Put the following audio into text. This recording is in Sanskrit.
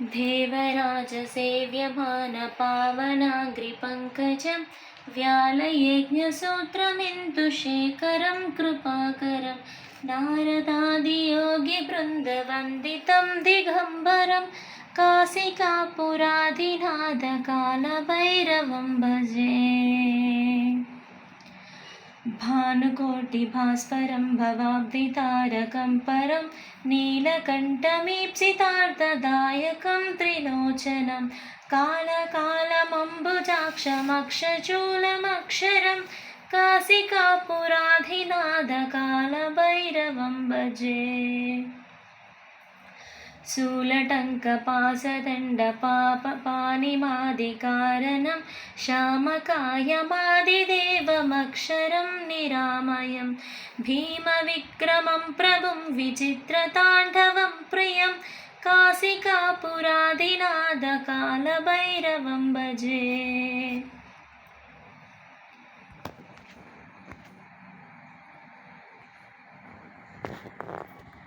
देवराजसेव्यमानपावनाग्रिपङ्कजं व्यालयज्ञसूत्रमिन्दुशेखरं कृपाकरं नारदादियोगिवृन्दवन्दितं दिगम्बरं काशिकापुराधिनाथकालभैरवं भजे। भानुकोटिभास्वरं भवाब्धितारकं परं नीलकण्ठमीप्सितार्थदायकं त्रिलोचनं कालकालमम्बुजाक्षमक्षशूलमक्षरं काशिकापुराधिनाथकालभैरवं भजे। शूलटङ्कपाशदण्डपापपाणिमादिकारणं श्यामकायमादिदेवमक्षरं निरामयं भीमविक्रमं प्रभुं विचित्रताण्डवं प्रियं काशिकापुराधिनाथकालभैरवं भजे।